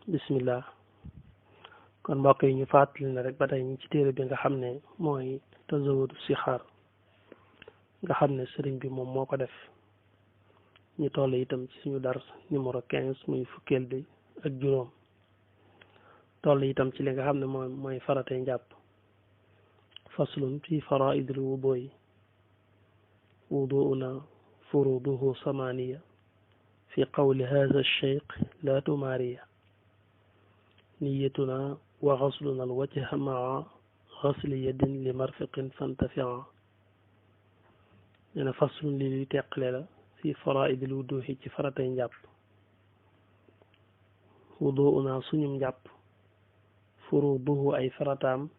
bismillah kon mbokk yi ñu fàttali ne rek ba tey ñu ci téere bi nga xam ne mooy tazawudu sixaar nga xam ne sëriñ bi moom moo ko def ñu toll itam ci suñu dars numéro 15 muy fukkeel bi ak juróom toll itam ci li nga xam ne mooy faratay njàpp faslun fi faraidil wuduyi wuduuna furuduhu samaniya fi qawli hadha alcheikh la tumaariya niyatuna wa xasluna alwajha maa xasli yadin li marfiqin fantafia nee na faslun li luy teqale la fi faraidil wuduhi ci faratay njàpp wuduuna suñum njàpp furuduhu ay farataam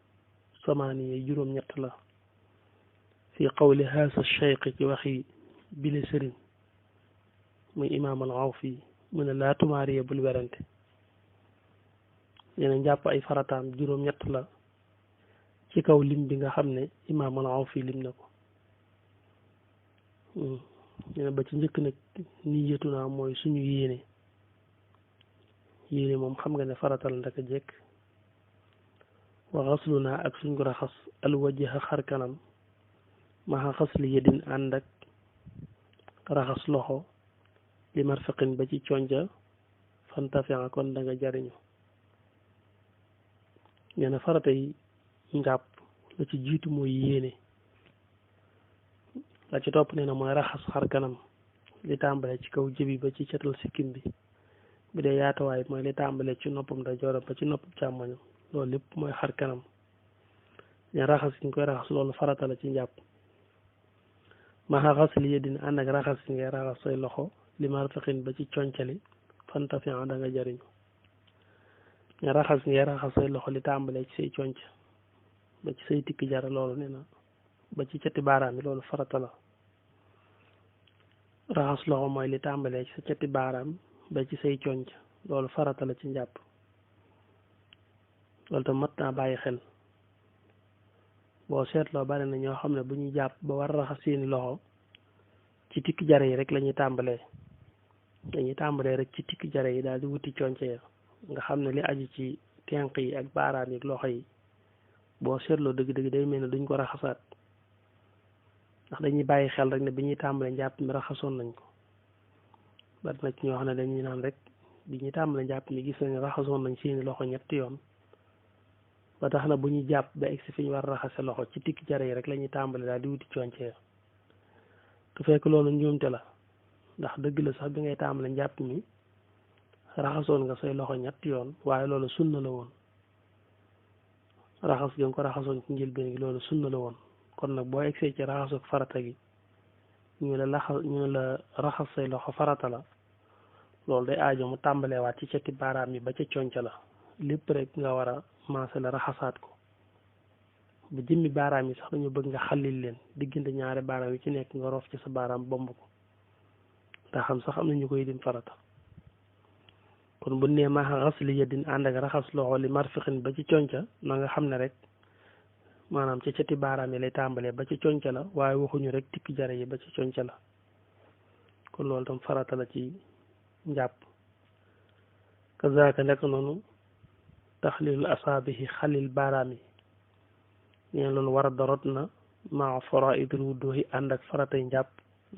samaaniya juróom-ñett la fi qawli haasa cheikh ci waxi bile sëriñ muy imaam al Awfi mu ne laa tumaariya bul werante nee na njàpp ay farataam juróom-ñett la ci kaw lim bi nga xam ne imaam al Awfi lim na ko nee na ba ci njëkk nag niyatu naa mooy suñu yéene moom xam nga ne faratal ndaka jekk wa xaslu naa ak suñ ko raxas alwajha xar kanam maxa xasli yedin ànd ak raxas loxo li marfaqin ba ci conca fantafia kon da nga jariñu nee na farata yi njàpp la ci jiitu mooy yéene la ci topp nee na mooy raxas xar kanam li tàmbale ci kaw jëbi ba ci catal sikkim bi bu dee yaatuwaay mooy li tàmbale ci noppam da jooram ba ci noppam càmmoñam loolu lépp mooy xar kanam ne raxas yi ñu koy raxas loolu farata la ci njàpp maxa xasli yedin ànd ak raxas yi ngay raxas say loxo li marfaqin ba ci concali fantafia da nga jariñu ne raxas yi ngay raxas say loxo li tàmbalee ci say conc ba ci say tikki jara loolu nee na ba ci cati baaraam yi loolu farata la raxas loxo mooy li tàmbalee ci sa cati baaraam ba ci say conc loolu farata la ci njàpp loolu tam mat naa bàyyi xel boo seetloo bari na ñoo xam ne bu ñuy jàpp ba war a raxas seeni loxo ci tikki jare yi rek la ñuy tàmbalee rek ci tikki jare yi daal di wuti conce ya nga xam ne li aju ci tenq yi ak baaraam yi loxo yi boo seetloo dëgg-dëgg day mel ne duñ ko raxasaat ndax dañuy bàyyi xel rek ne bi ñuy tàmbalee njàpp mi raxasoon nañ ko bari na ci ñoo xam ne dañuy naan rek bi ñuy tàmbalee njàpp mi gis nañ raxasoon nañ seeni loxo ñetti yoon ba tax na bu ñu jàpp ba egsi fi ñu war a raxase loxo ci tikki jare yi rek la ñuy tàmbale daal di wuti conce te fekk loolu njuumte la ndax dëgg la sax bi ngay tàmbale njàpp mi raxasoon nga say loxo ñetti yoon waaye loolu sunna la woon raxas gi nga ko raxasoon ci njëlbeen gi loolu sunna la woon kon nag boo egsee ci raxasuk farata gi ñu la raxas say loxo farata la loolu day aajo mu tàmbalewaat ci cati baaraam yi ba ca conca la lépp rek nga war a maase la raxasaat ko ba jëmmi baaraam yi sax dañu bëgg nga xallil leen diggante ñaari baaraam yi ci nekk nga rof ci sa baaraam bomb ko ndax xam sax am na ñu koy dim farata kon bu nee maxa xasli yedin ànd ak raxas loxo li marfiqin ba ci conca na nga xam ne rek maanaam ci cati baaraam yi lay tàmbalee ba ci conca la waaye waxuñu rek tikki jare yi ba ci conca la kon loolu tam farata la ci njàpp kazaaka nekk noonu taxlilul asaabihi xalil baaraam yi neen loolu war a dorot na maa faraidul wuduhi ànd ak faratay njàpp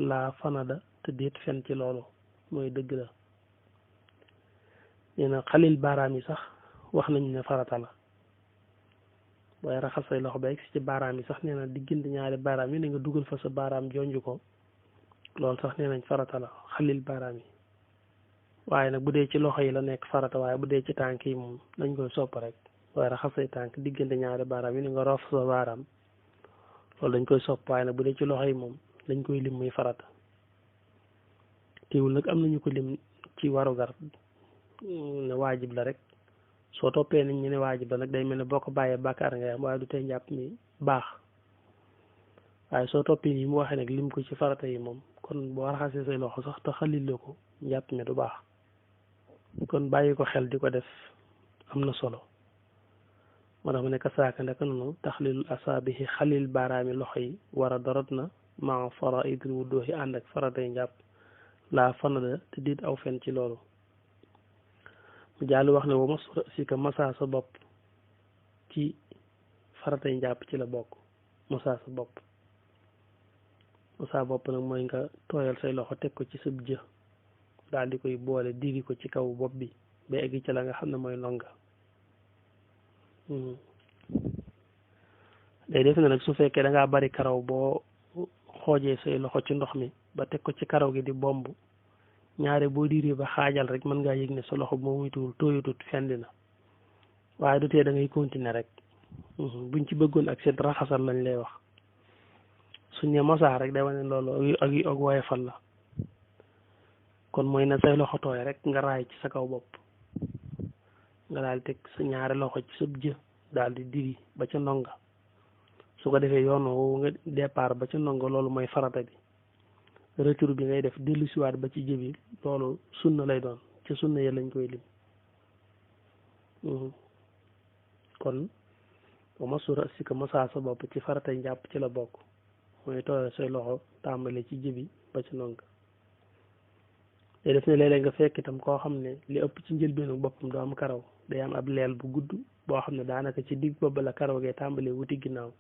laa fanada te déet fen ci loolu mooy dëgg la nee na xalil baaraam yi sax wax nañu ne farata la booy raxas say loxo ba egg ci baaraam yi sax nee na diggante ñaari baaraam yi ne nga dugal fa sa baaraam jonju ko loolu sax nee nañ farata la xalil baaraam yi waaye nag bu dee ci loxo yi la nekk farata waaye bu dee ci tànk yi moom dañ koy sopp rek waaye raxas say tànk diggante ñaari baaraam yi ni nga roof sa baaraam loolu dañ koy sopp waaye nag bu dee ci loxo yi moom dañ koy lim muy farata teewul nag am nañu ko lim ci warugar ne waajib la rek soo toppee nañ ñu ne waajib la nag day mel ne boo ko bàyyee bàkkaar ngay am waaye du tey njàpp mi baax waaye soo toppee yi mu waxee nag lim ko ci farata yi moom kon boo raxasee say loxo sax te xalil la ko njàpp mi du baax kon bàyyi ko xel di ko def am na solo moo tax mu nekk saaka ndaka noonu taxlilul asaabihi xalil baaraami loxo yi war a dorot na maa faraidul wuduhi ànd ak faratay njàpp laa fanada te diit aw fen ci loolu jàll wax ne wa masu rasika masa sa bopp ci faratay njàpp ci la bokk. masa sa bopp masa bopp nag mooy nga tooyal say loxo teg ko ci sab jë daal di koy boole diri ko ci kaw bopp bi ba egg ci la nga xam ne mooy longa. day def ne nag su fekkee da ngaa bari karaw boo xoojee say loxo ci ndox mi ba teg ko ci karaw gi di bomb ñaare boo diiree ba xaajal rek mën ngaa yëg ne sa loxo moo muytuwul tooyatut fendi na waaye du tee da ngay continuer rek. buñ ci bëggoon ak seen raxasal lañ lay wax suñ ne masaa rek day wane loolu ak woyefal la kon mooy na say loxo tooy rek nga raay ci sa kaw bopp nga daal di teg sa ñaari loxo ci sab jë daal di diri ba ca ndonga su ko defee yoon woowu nga départ ba ca ndonga loolu mooy farata bi retour bi ngay def dellusiwaat ba ci jëbi loolu sunna lay doon ca sunna ya lañ koy lim. kon ba masu rasika masaa sa bopp ci faratay njàpp ci la bokk mooy tooyal say loxo tàmbale ci jëbi ba ci ndonga. day def ne léeg-léeg nga fekk itam koo xam ne li ëpp ci njëlbeenu boppam du am karaw day am ab leel bu gudd boo xam ne daanaka ci digg bopp la karaw gee tàmbalee wuti ginnaaw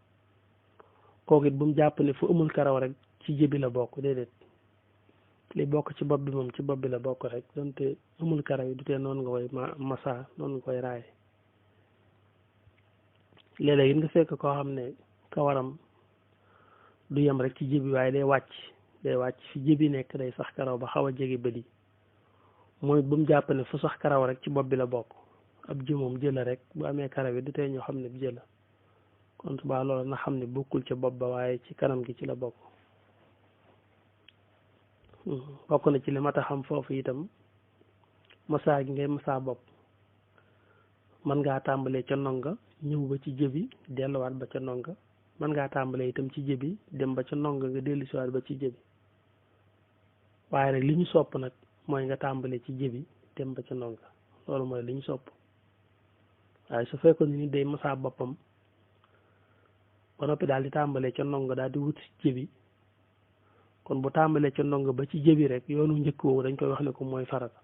kooku it bu mu jàpp ne fu amul karaw rek ci jëbi la bokk déedéet li bokk ci bopp bi moom ci bopp bi la bokk rek donte amul karaw yi du tee noonu nga koy masa noonu nga koy raaye. léeg-léeg it nga fekk koo xam ne kawaram du yem rek ci jëbi waaye day wàcc fi jëbi nekk day sax karaw ba xaw a jege bëdi mooy bu mu jàpp ne fu sax karaw rek ci bopp bi la bokk ab jë moom jëla rek bu amee karaw yi du tee ñoo xam ne jëla kon subaa loolu na xam ne bokkul ca bopp ba waaye ci kanam gi ci la bokk. bokk na ci li mat a xam foofu itam masaa gi ngay masaa bopp mën ngaa tàmbalee ca ndonga ñëw ba ci jëbi delluwaat ba ca ndonga mën ngaa tàmbalee itam ci jëbi dem ba ca ndonga nga dellusiwaat ba ci jëbi waaye nag li ñu sopp nag mooy nga tàmbalee ci jëbi dem ba ca ndonga loolu mooy li ñu sopp waaye su fekkoon ni day masaa boppam ba noppi daal di tàmbalee ca ndonga daal di wut jëbi kon bu tàmbalee ca ndonga ba ci jëbi rek yoonu njëkk woowu dañ koy wax ne ko mooy farata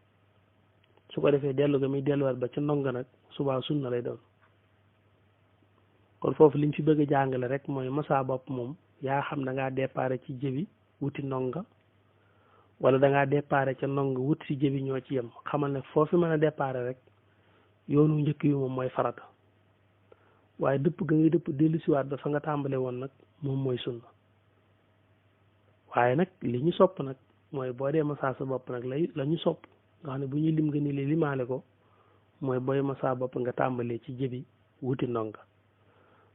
su ko defee dellu ga muy delluwaat ba ca ndonga nag subaa sunna lay doon. kon foofu liñ fi bëgg a jàngale rek mooy masaa bopp moom yaa xam da ngaa déparé ci jëbi wuti ndonga wala da ngaa déparé ca ndonga wut si jëbi ñoo ci yem xamal ne foofu mën a déparé rek yoonu njëkk yi moom mooy farata waaye dëpp ga ngay dëpp dellusiwaat ba fa nga tàmbale woon nag moom mooy sunna waaye nag li ñu sopp nag mooy boo dee masaa sa bopp nag la ñu sopp nga xam ne bu ñuy lim nga ni li limaale ko mooy booy masaa bopp nga tàmbalee ci jëbi wuti ndonga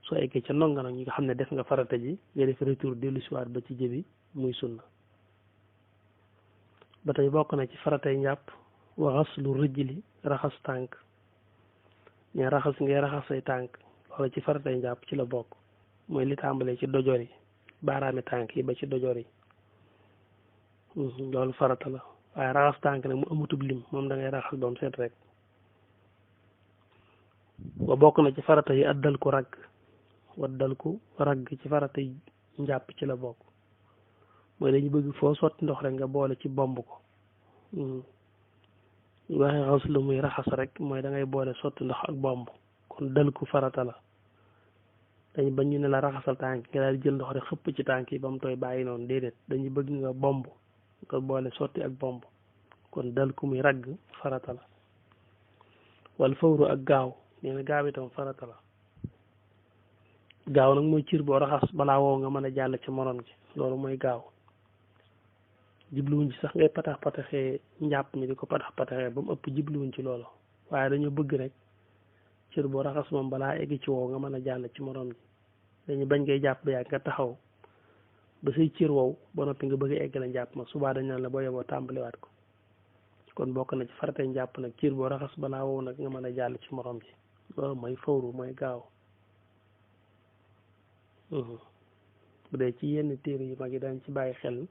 soo eggee ca ndonga nag ñu nga xam ne def nga farata ji nga def retour dellusiwaat ba ci jëbi muy sunna. ba tey bokk na ci faratay njàpp wa xaslu rijli raxas tànk ñe raxas ngay raxas say tànk loolu ci faratay njàpp ci la bokk mooy li tàmbalee ci dojor yi baaraami tànk yi ba ci dojor yi loolu farata la waaye raxas tànk nag mu amutub lim moom da ngay raxas ba mu set rek. ba bokk na ci farata yi addal ku ragg waddal ku ragg ci faratay njàpp ci la bokk mooy dañu bëgg foo sotti ndox rek nga boole ci bomb ko waxee xas lu muy raxas rek mooy da ngay boole sotti ndox ak bomb kon dal ku farata la dañu bañ ñu ne la raxasal tànk nga daal di jël ndox rek xëpp ci tànk yi ba mu tooy bàyyi noonu déedéet dañu bëgg nga bomb nga boole sotti ak bomb kon dal ku muy ragg farata la. wal fawru ak gaaw nee na gaaw itam farata la gaaw nag mooy cir boo raxas balaa woo nga mën a jàll ci morom ji loolu mooy gaaw jibluwuñ ci sax ngay patax pataxee njàpp mi di ko patax pataxee ba mu ëpp jibluwuñ ci loolu waaye dañoo bëgg rek cër boo raxas moom balaa egg ci wow nga mën a jàll ci morom ji dañu bañ ngay jàpp ba yàgg nga taxaw ba say cër wow ba noppi nga bëgg a egg la njàpp ma subaa dañ naan la boo yeboo tàmbaliwaat ko kon bokk na ci faratay njàpp nag cër boo raxas balaa wow nag nga mën a jàll ci morom ji loolu mooy fawru mooy gaaw. bu dee ci yenn téere yu mag yi dañ ci bàyyi xel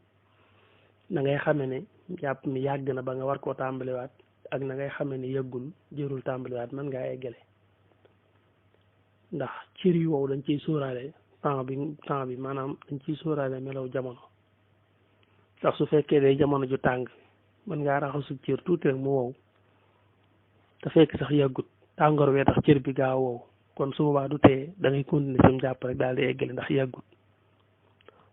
na ngay xame ne jàpp mi yàgg na ba nga war koo tàmbaliwaat ak na ngay xame ne yëggul jërul tàmbaliwaat mën ngaa eggale ndax cër yu wow dañ ciy sóoraale temps bi maanaam dañ ciy sóoraale melaw jamono ndax su fekkee day jamono ju tàng mën ngaa raxasu cër tuuti rek mu wow te fekk sax yàggut tàngoor wee tax cër bi gaaw wow kon su boobaa du tee da ngay continuer sam jàpp rek daal di eggale ndax yàggut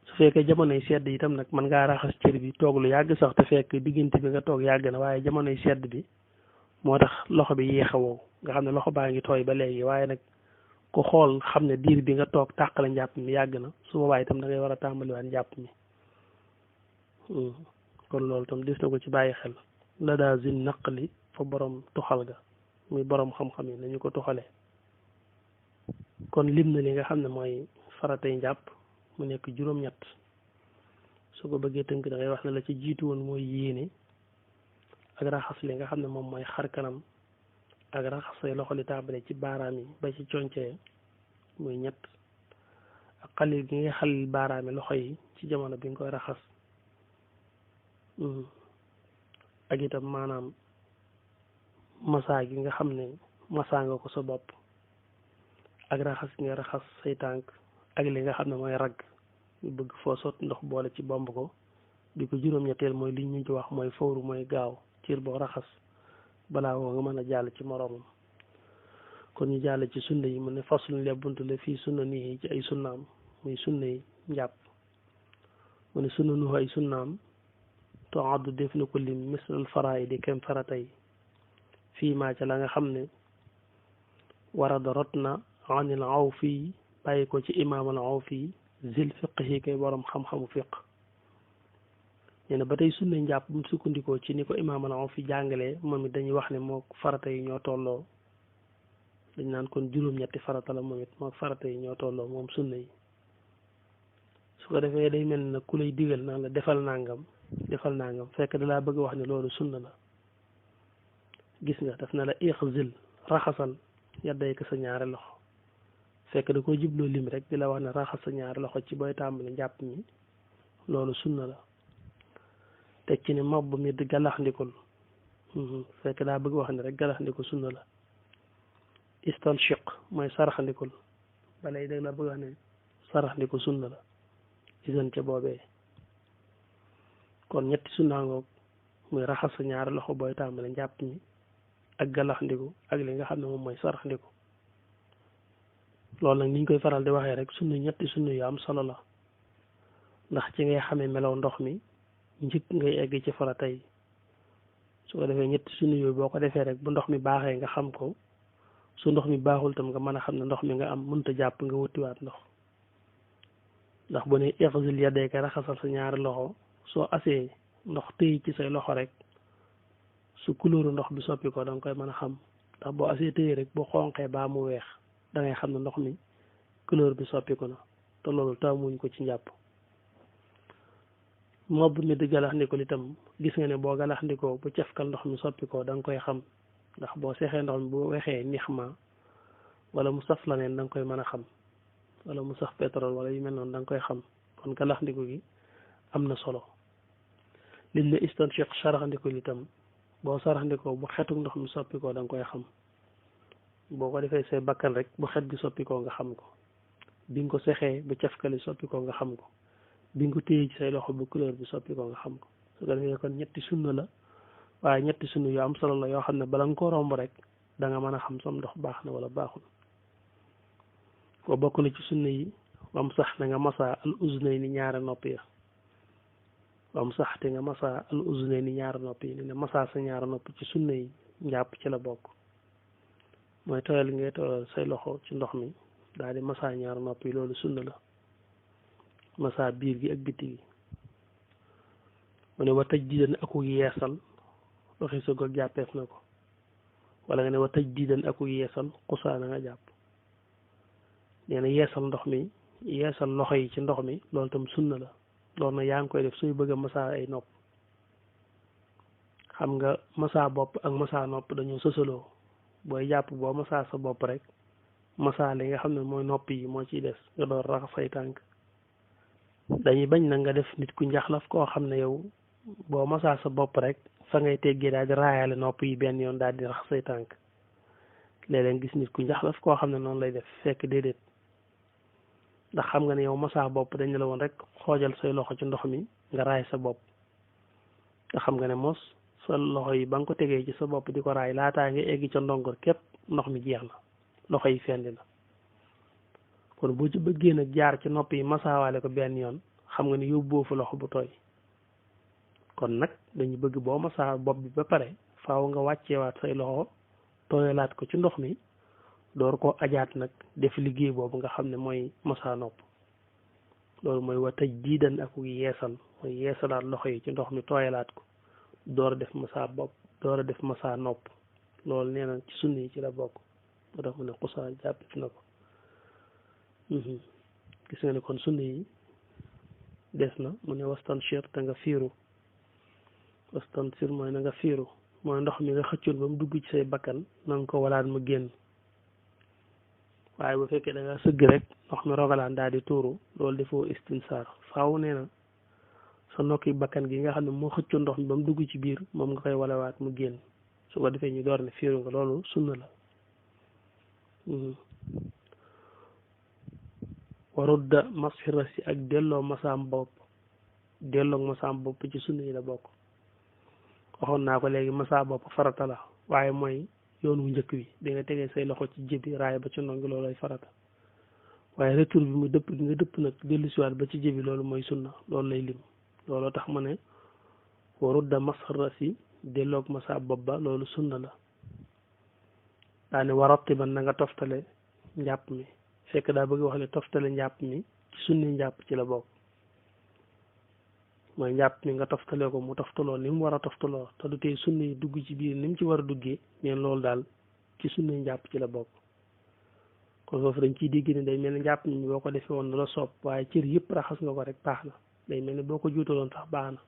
su fekkee jamonoy sedd itam nag mën ngaa raxas cër bi toog lu yàgg sax te fekk diggante bi nga toog yàgg na waaye jamonoy sedd bi moo tax loxo bi yéex a wow nga xam ne loxo baa ngi tooy ba léegi waaye nag ku xool xam ne diir bi nga toog tàqale njàpp mi yàgg na su boobaa itam da ngay war a tàmbaliwaat njàpp mi kon loolu itam des na ko ci bàyyi xel la daa zin naqli fa borom tuxal ga muy borom xam-xam yi nañu ko tuxalee kon lim na li nga xam ne mooy faratay njàpp mu nekk juróom-ñett su ko bëggee tënk da ngay wax ne la ci jiitu woon mooy yéene ak raxas li nga xam ne moom mooy xar kanam ak raxas say loxo li tàmbale ci baaraam yi ba ci concee muy ñett ak xalil gi nga xalil baaraam yi loxo yi ci jamono bi nga koy raxas ak itam maanaam masaa gi nga xam ne masaa nga ko sa bopp ak raxas nga raxas say tànk ak li nga xam ne mooy ragg ñu bëgg foo sotti ndox boole ci bomb ko bi ko juróom-ñetteel mooy li ñu ci wax mooy fawru mooy gaaw cër boo raxas balaa woo nga mën a jàll ci moroomam kon ñu jàll ci sunna yi mu ne faslun lebuntu la fii sunna nii ci ay sunnaam muy sunna yi njàpp mu ne sunna nu ay sunnaam to addu def na ko lim mislal faraay di kem faratay fii maa ca la nga xam ne warada rot na anil aw fii bàyyi ko ci imaamal aw fii zil fiq yi koy borom xam-xamu fiq nee na ba tey sunna njàpp bu mu sukkandikoo ci ni ko imaamal aw fi jàngalee moom it dañuy wax ne moo farata yi ñoo tolloo dañ naan kon juróom-ñetti farata la moom it moo farata yi ñoo tolloo moom sunna yi su ko defee day mel na ku lay digal naan la defal nangam fekk dalaa bëgg wax ne loolu sunna la gis nga daf na la ixzil raxasal yadday ko sa ñaari loxo fekk da ko jubloo lim rek di la wax ne raxas sa ñaari loxo ci booy tàmbali njàpp mi loolu sunna la teg ci ne mobb mi di galaxndikul fekk daa bëgg wax ne rek galaxndikul sunna la istanshiq mooy saraxndikul balay dag la bëgg wax ne saraxndikul sunna la isan ca boobee kon ñetti sunnaa ngoog muy raxas sa ñaari loxo booy tàmbali njàpp mi ak galaxndiku ak li nga xam ne moom mooy saraxndiku loolu nag niñ koy faral di waxee rek sunna ñetti sunna yu am solo la ndax ci ngay xamee melaw ndox mi njëkk ngay egg ci farata yi su ko defee ñetti sunna yooyu boo ko defee rek bu ndox mi baaxee nga xam ko su ndox mi baaxul tam nga mën a xam ne ndox mi nga am mënta jàpp nga wutiwaat ndox ndax bu ne ixzil yadayka raxasal sa ñaari loxo soo asee ndox tëy ci say loxo rek su couleur ndox bi soppi ko da nga koy mën a xam ndax boo asee tëy rek boo xonqee baa mu weex da ngay xam ne ndox mi couleur bi soppi ko na te loolu taamuñ ko ci njàpp mobb mi di galaxndiko itam gis nga ne boo galaxndikoo bu cefkal ndox mi soppi ko da nga koy xam ndax boo seexee ndox mi bu weexee nix ma wala mu saf la neen da nga koy mën a xam wala mu saf pétrole wala yu mel noonu da nga koy xam kon galaxndiko gi am na solo liñ la istanshiq saraxndiko itam boo saraxndikoo bu xetuk ndox mi soppi ko da nga koy xam boo ko defee say bakkan rek bu xet gi soppi ko nga xam ko bi nga ko sexee bu cefkali soppi ko nga xam ko bi nga ko téye ci say loxo bu couleur bi soppi ko nga xam ko su ko defee kon ñetti sunna la waaye ñetti sunna yu am solo la yoo xam ne bala nga ko romb rek da nga mën a xam sam ndox baax na wala baaxul ko bokk na ci sunna yi wam sax na nga masa al uznay ni ñaari nopp ya wam sax te nga masa al uznay ni ñaari nopp yi ne masa sa ñaari nopp ci sunna yi njàpp ci la bokk mooy tooyal ngay tooyal say loxo ci ndox mi daal di masa ñaari nopp yi loolu sunna la masa biir gi ak bitti gi mu ne wa tajdiidan aku yeesal waxi sa goog jàppeef na ko wala nga ne wa tajdiidan aku yeesal xusaana nga jàpp nee na yeesal ndox mi yeesal loxo yi ci ndox mi loolu tam sunna la loolu nag yaa ngi koy def suy bëgg a masa ay nopp xam nga masa bopp ak masa nopp dañoo sësaloo booy jàpp boo masa sa bopp rek masa li nga xam ne mooy nopp yi moo ciy des nga door raxas say tànk dañuy bañ na nga def nit ku njaxlaf koo xam ne yow boo masa sa bopp rek fa ngay teggee daal di raayale nopp yi benn yoon daal di raxas say tànk léeg-léeg gis nit ku njaxlaf koo xam ne noonu lay def fekk déedéet ndax xam nga ne yow masa bopp dañ la woon rek xoojal say loxo ci ndox mi nga raay sa bopp nga xam nga ne mos sa loxo yi ba nga ko tegee ci sa bopp di ko raay laataa nga egg ca ndongor képp ndox mi jeex na loxo yi fendi na kon boo ci bëggee nag jaar ci nopp yi masaawaale ko benn yoon xam nga ni yóbboo fa loxo bu tooy kon nag dañu bëgg boo masaa bopp bi ba pare faaw nga wàcceewaat say loxo tooyalaat ko ci ndox mi door koo ajaat nag def liggéey boobu nga xam ne mooy masaa nopp loolu mooy wa tëj diidan ak yeesal mooy yeesalaat loxo yi ci ndox mi tooyalaat ko door a def masaa bopp door a def masaa nopp loolu nee na ci sunna yi ci la bokk moo tax mu ne xusaa jàppit na ko gis nga ne kon sunna yi des na mu ne wastansir te nga fiiru wastansir mooy na nga fiiru mooy ndox mi nga xëccoon ba mu dugg ci say bakkan na nga ko walaat mu génn waaye bu fekkee da nga sëgg rek ndox mi rogalaan daal di tuuru loolu defoo istinsaar faaw nee na sa nokki bakkan gi nga xam ne moo xëccoon ndox mi ba mu dugg ci biir moom nga koy walawaat mu génn su ko defee ñu door ne fiiru nga loolu sunna la warudda masxi rasi ak delloo masaam bopp ci sunna yi la bokk waxoon naa ko léegi masaa bopp farata la waaye mooy yoon wu njëkk wi di nga tegee say loxo ci jëbi raay ba ci ndongi loolooy farata waaye retour bi mu dëpp gi nga dëpp nag dellusiwaat ba ci jëbi loolu mooy sunna loolu lay lim looloo tax ma ne warudda masxi rasi delloog masaa bopp ba loolu sunna la daane warattiban na nga toftale njàpp mi fekk daa bëgg wax ne toftale njàpp mi ci sunni njàpp ci la bokk mooy njàpp mi nga toftale ko mu toftaloo ni mu war a toftaloo te du tey sunni yi dugg ci biir ni mu ci war a duggee neen loolu daal ci sunni njàpp ci la bokk kon foofu dañ ciy dégg ne day mel ni njàpp mi boo ko defee woon la soob waaye cër yëpp raxas nga ko rek baax na day mel ni boo ko juutaloon sax baax na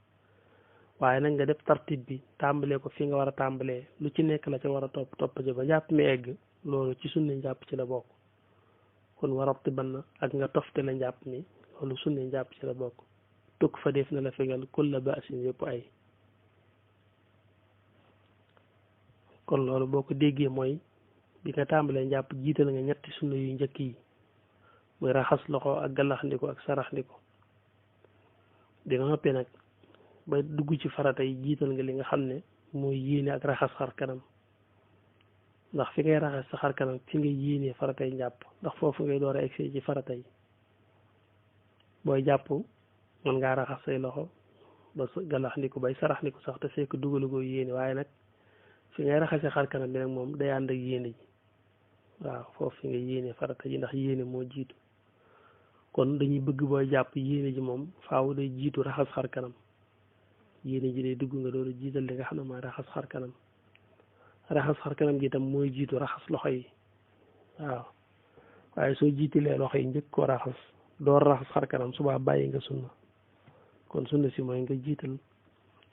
waaye nag nga def tartib bi tàmbalee ko fi nga war a tàmbalee lu ci nekk la ca war a topp ja ba njàpp mi egg loolu ci sunni njàpp ci la bokk kon warabti ban ak nga toftale njàpp mi loolu sunni njàpp ci la bokk tukk fa def na la fegal kulla baasin yëpp ay kon loolu boo ko déggee mooy bi nga tàmbalee njàpp jiital nga ñetti sunna yu njëkk yi muy raxas loxo ak gallaxndiko ak saraxndiko di nga noppee nag ba dugg ci farata yi jiital nga li nga xam ne mooy yéene ak raxas xar kanam ndax fi ngay raxas sa xar kanam fi ngay yéenee farata yi njàpp ndax foofu ngay door a egsi ci farata yi booy jàpp mën ngaa raxas say loxo ba gallaxndiko bay saraxndiko sax te fekk dugalugoo yéene waaye nag fi ngay raxasee xar kanam bi nag moom day ànd ak yéene ji waaw foofu fi ngay yéenee farata yi ndax yéene moo jiitu kon dañuy bëgg booy jàpp yéene ji moom faaw day jiitu raxas xar kanam yéene ji day dugg nga doon jiital li nga xam ne mooy raxas xar kanam gi itam mooy jiitu raxas loxo yi waaw waaye soo jiitalee loxo yi njëkk koo raxas door raxas xar kanam subaa bàyyi nga sunna kon sunna si mooy nga jiital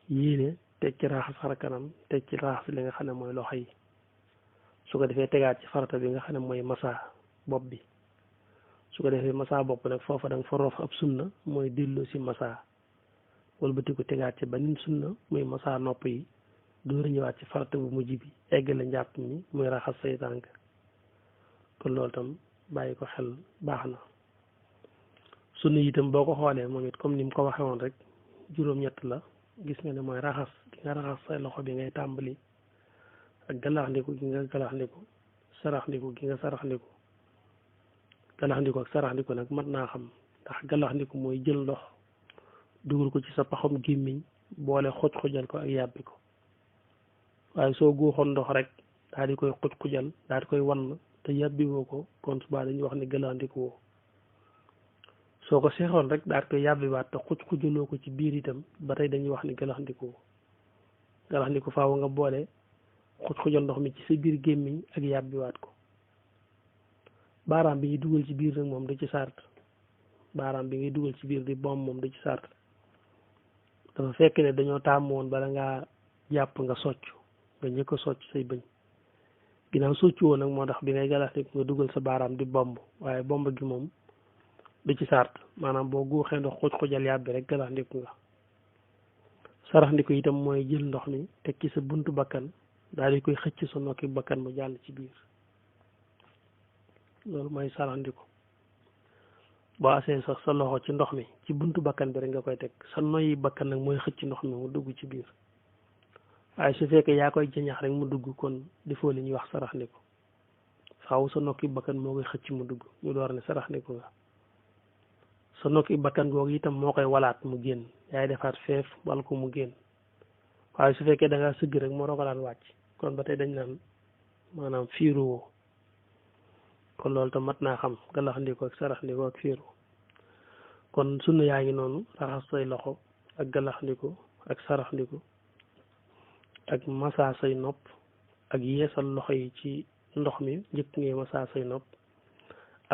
yéene teg ci raxas xar kanam teg ci raxas li nga xam ne mooy loxo yi su ko defee tegaat ci farata bi nga xam ne mooy masa bopp bi su ko defee masa bopp nag foofa da nga fa roof ab sunna mooy delloo si masa walbati ko tegaat ci beneen sunna muy masa nopp yi door ñëwaat ci farata bu mujj bi eggale njàpp mi muy raxas say tànk kon loolu tam bàyyi ko xel baax na sunna yi itam boo ko xoolee moom it comme ni mu ko waxee woon rek juróom-ñett la gis nga ne mooy raxas gi nga raxas say loxo bi ngay tàmbali ak galaxndiku gi nga galaxndiku saraxndiku gi nga saraxndiku galaxndiku ak saraxndiku nag mat naa xam ndax galaxndiku mooy jël ndox dugal ko ci sa paxum gémmiñ boole xuj-xujal ko ak yàbbi ko waaye soo guuxoon ndox rek daal di koy xuj-xujal daal di koy wann te yàbbi woo ko kon subaa dañuy wax ne galaxndiku woo soo ko seexoon rek daal di koy yàbbiwaat te xuj-xujaloo ko ci biir itam ba tey dañuy wax ni galaxndiku woo galaxndiku faaw nga boole xuj-xujal ndox mi ci sa biir gémmiñ ak yàbbiwaat ko baaraam bi ñuy dugal ci biir nag moom du ci sart baaraam bi ngay dugal ci biir di bomb moom du ci sart dafa fekk ne dañoo tàmm woon bala ngaa jàpp nga socc nga njëkk a socc say bëñ ginnaaw socc woon nag moo tax bi ngay galaxndiku nga dugal sa baaraam di bomb waaye bomb gi moom du ci sart maanaam boo guuxee ndox xuj-xujal yàbbi rek galaxndiku nga saraxndiku itam mooy jël ndox mi teg ci sa buntu bakkan daal di koy xëcc sa nokki bakkan mu jàll ci biir loolu mooy saraxndiku boo asee sax sa loxo ci ndox mi ci buntu bakkan bi rek nga koy teg sa noyyi bakkan nag mooy xëcc ndox mi mu dugg ci biir waaye su fekkee yaa koy jañax rek mu dugg kon defoo li ñuy wax sarax ndiku faaw sa nokki bakkan moo koy xëcc mu dugg ñu door ne sarax ndiku nga sa nokki bakkan googu itam moo koy walaat mu génn yaay defaat feef wal ko mu génn waaye su fekkee da ngaa sëgg rek moo rogalaan wàcc kon ba tey dañ naan maanaam fiiruwoo kon loolu tam mat naa xam galax ndiku ak sarax ndiku ak fiiru kon sunna yaa ngi noonu raxas say loxo ak galax ndiku ak sarax ndiku ak massa say nopp ak yeesal loxo yi ci ndox mi njëkk ngay massa say nopp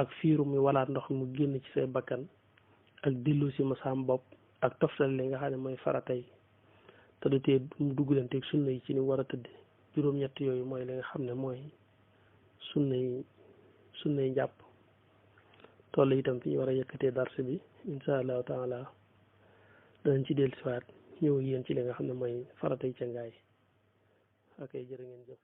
ak fiiru mi walaat ndox mi mu génn ci say bakkan ak dillu si masaam bopp ak toftal li nga xam ne mooy faratay te du tee mu duggalanteeg sunna yi ci ni war a tëdd juróom-ñett yooyu mooy li nga xam ne mooy sunna yi njàpp toll itam fi ñu war a yëkkatee dars bi insha allahu taala danañ ci dellusiwaat ñëw yéen ci li nga xam ne mooy faratay ca ngaay ak ay jërë ngeen jëf